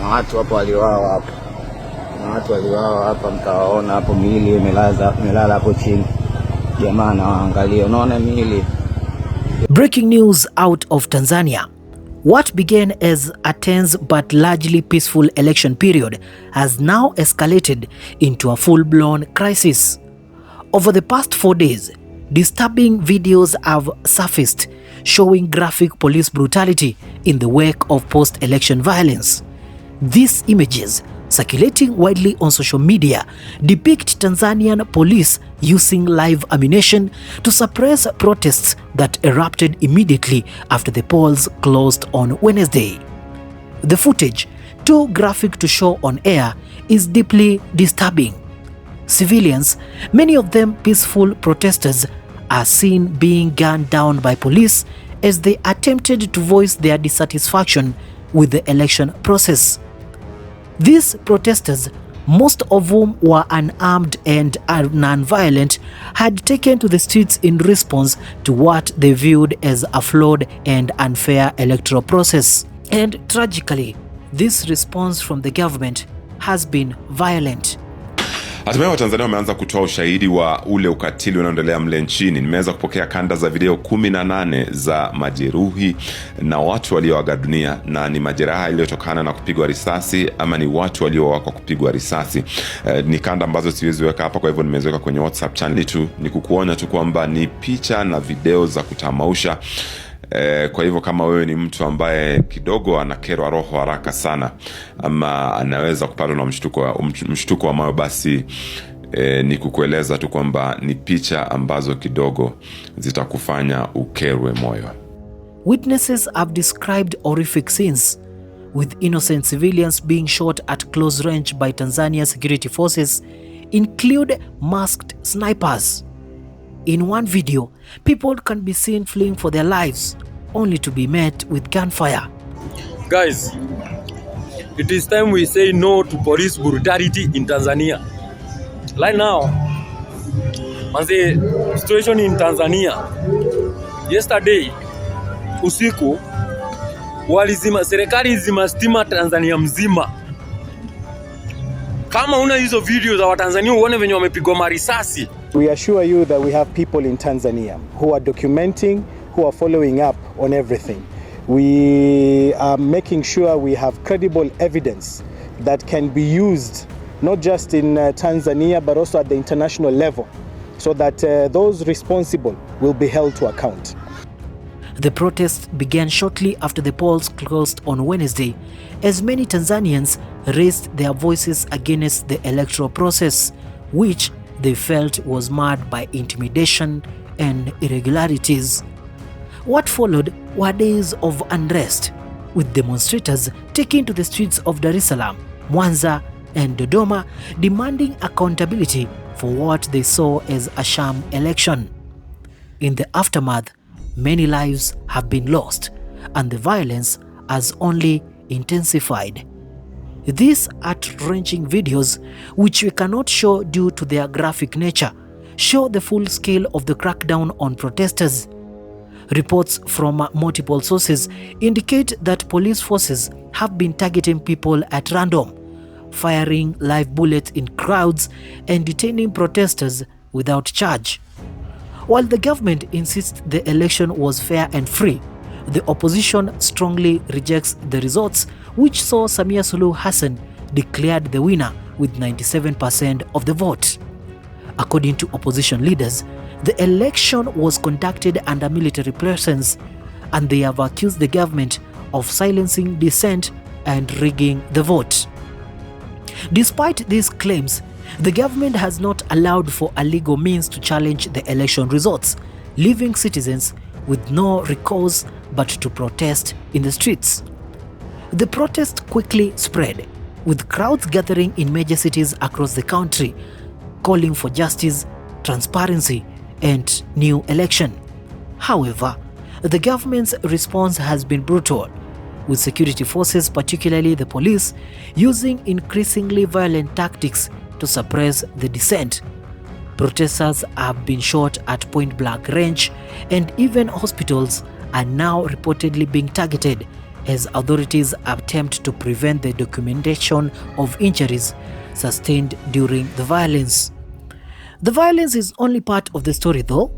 na watu hapo waliwao hapa, mtawaona hapo miili imelala hapo chini. Jamaa naangalia, unaona miili. Breaking news out of Tanzania. What began as a tense but largely peaceful election period has now escalated into a full-blown crisis. Over the past 4 days, disturbing videos have surfaced showing graphic police brutality in the wake of post-election violence. These images, circulating widely on social media, depict Tanzanian police using live ammunition to suppress protests that erupted immediately after the polls closed on Wednesday. The footage, too graphic to show on air, is deeply disturbing. Civilians, many of them peaceful protesters, are seen being gunned down by police as they attempted to voice their dissatisfaction with the election process. These protesters, most of whom were unarmed and non-violent, had taken to the streets in response to what they viewed as a flawed and unfair electoral process. And tragically, this response from the government has been violent. Hatimaye Watanzania wameanza kutoa ushahidi wa ule ukatili unaoendelea mle nchini. Nimeweza kupokea kanda za video 18 za majeruhi na watu walioaga dunia, na ni majeraha yaliyotokana na kupigwa risasi ama ni watu waliowakwa kupigwa risasi. Ni kanda ambazo siwezi weka hapa, kwa hivyo nimeziweka kwenye WhatsApp channel tu, ni kukuonya tu kwamba ni picha na video za kutamausha. Kwa hivyo kama wewe ni mtu ambaye kidogo anakerwa roho haraka sana ama anaweza kupatwa na mshtuko wa moyo, basi ni kukueleza tu kwamba ni picha ambazo kidogo zitakufanya ukerwe moyo. Witnesses have described horrific scenes, with innocent civilians being shot at close range by Tanzania security forces, include masked snipers. In one video, people can be seen fleeing for their lives, only to be met with gunfire. Guys, it is time we say no to police brutality in Tanzania. Right now, on the situation in Tanzania, yesterday, usiku, serikali zima stima Tanzania mzima. Kama una hizo video za Watanzania uone venye wamepigwa marisasi. We assure you that we have people in Tanzania who are documenting, who are following up on everything. We are making sure we have credible evidence that can be used not just in Tanzania but also at the international level, so that those responsible will be held to account. The protests began shortly after the polls closed on Wednesday, as many Tanzanians raised their voices against the electoral process, which they felt was marred by intimidation and irregularities. What followed were days of unrest, with demonstrators taking to the streets of Dar es Salaam, Mwanza, and Dodoma, demanding accountability for what they saw as a sham election. In the aftermath, many lives have been lost, and the violence has only intensified. These heart-wrenching videos, which we cannot show due to their graphic nature, show the full scale of the crackdown on protesters. Reports from multiple sources indicate that police forces have been targeting people at random, firing live bullets in crowds and detaining protesters without charge. While the government insists the election was fair and free, the opposition strongly rejects the results, which saw Samia Suluhu Hassan declared the winner with 97% of the vote. According to opposition leaders, the election was conducted under military presence, and they have accused the government of silencing dissent and rigging the vote. Despite these claims, the government has not allowed for a legal means to challenge the election results, leaving citizens with no recourse but to protest in the streets. The protest quickly spread, with crowds gathering in major cities across the country, calling for justice, transparency, and new election. However, the government's response has been brutal, with security forces, particularly the police, using increasingly violent tactics to suppress the dissent. Protesters have been shot at point-blank range, and even hospitals are now reportedly being targeted as authorities attempt to prevent the documentation of injuries sustained during the violence. The violence is only part of the story though.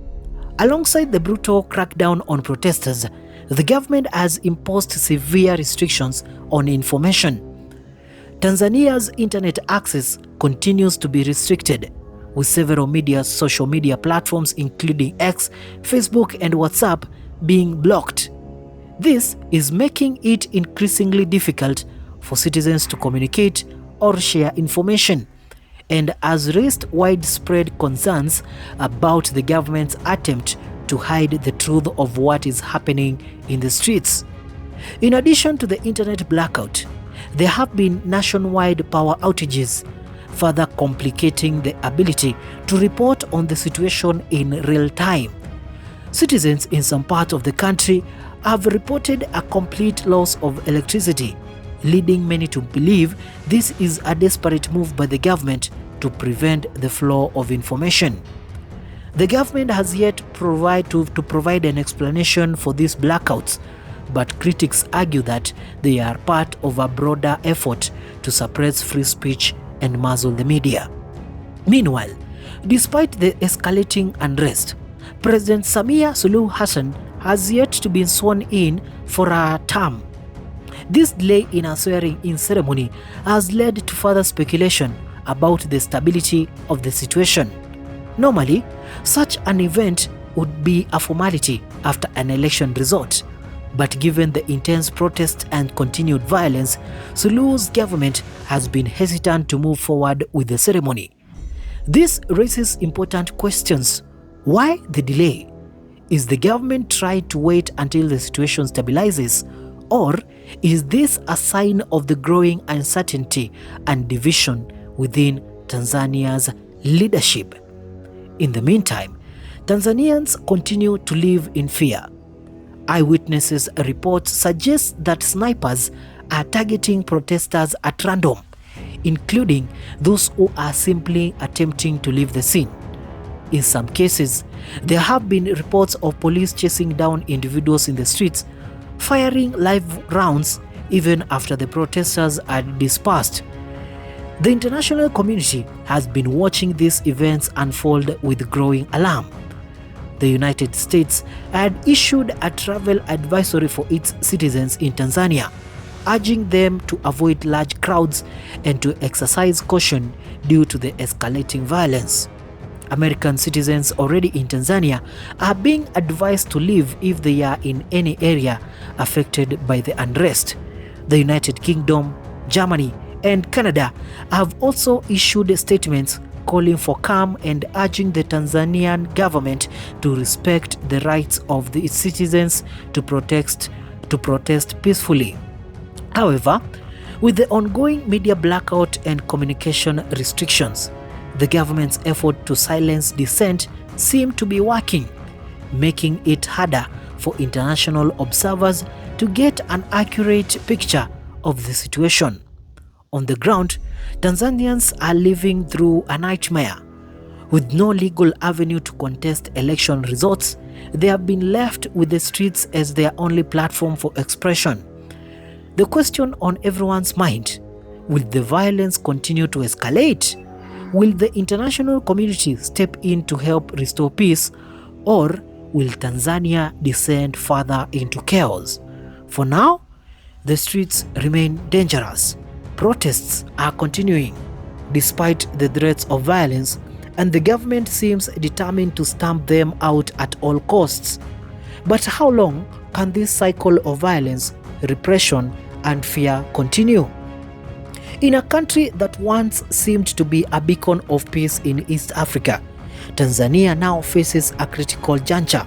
Alongside the brutal crackdown on protesters, the government has imposed severe restrictions on information. Tanzania's internet access continues to be restricted, with several social media platforms including X, Facebook and WhatsApp being blocked. This is making it increasingly difficult for citizens to communicate or share information, and has raised widespread concerns about the government's attempt to hide the truth of what is happening in the streets. In addition to the internet blackout, there have been nationwide power outages, further complicating the ability to report on the situation in real time. Citizens in some parts of the country have reported a complete loss of electricity, leading many to believe this is a desperate move by the government to prevent the flow of information. The government has yet to provide an explanation for these blackouts, but critics argue that they are part of a broader effort to suppress free speech and muzzle the media. Meanwhile, despite the escalating unrest, President Samia Suluhu Hassan has yet to be sworn in for a term. This delay in a swearing-in ceremony has led to further speculation about the stability of the situation. Normally, such an event would be a formality after an election result, but given the intense protest and continued violence, Suluhu's government has been hesitant to move forward with the ceremony. This raises important questions. Why the delay? Is the government trying to wait until the situation stabilizes, or is this a sign of the growing uncertainty and division within Tanzania's leadership? In the meantime, Tanzanians continue to live in fear. Eyewitnesses reports suggest that snipers are targeting protesters at random, including those who are simply attempting to leave the scene. In some cases, there have been reports of police chasing down individuals in the streets, firing live rounds even after the protesters are dispersed. The international community has been watching these events unfold with growing alarm. The United States had issued a travel advisory for its citizens in Tanzania, urging them to avoid large crowds and to exercise caution due to the escalating violence. American citizens already in Tanzania are being advised to leave if they are in any area affected by the unrest. The United Kingdom, Germany, and Canada have also issued statements calling for calm and urging the Tanzanian government to respect the rights of its citizens to protest peacefully. However, with the ongoing media blackout and communication restrictions, the government's effort to silence dissent seem to be working, making it harder for international observers to get an accurate picture of the situation. On the ground, Tanzanians are living through a nightmare. With no legal avenue to contest election results, they have been left with the streets as their only platform for expression. The question on everyone's mind: will the violence continue to escalate? Will the international community step in to help restore peace, or will Tanzania descend further into chaos? For now, the streets remain dangerous. Protests are continuing despite the threats of violence, and the government seems determined to stamp them out at all costs. But how long can this cycle of violence, repression, and fear continue? In a country that once seemed to be a beacon of peace in East Africa, Tanzania now faces a critical juncture.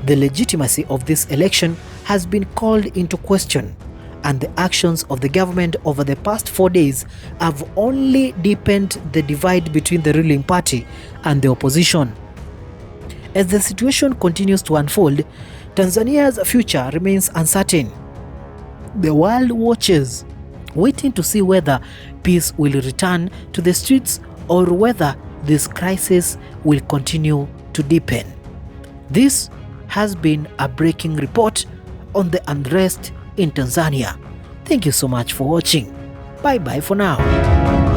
The legitimacy of this election has been called into question, and the actions of the government over the past 4 days have only deepened the divide between the ruling party and the opposition. As the situation continues to unfold, Tanzania's future remains uncertain. The world watches, waiting to see whether peace will return to the streets or whether this crisis will continue to deepen. This has been a breaking report on the unrest in Tanzania. Thank you so much for watching. Bye bye for now.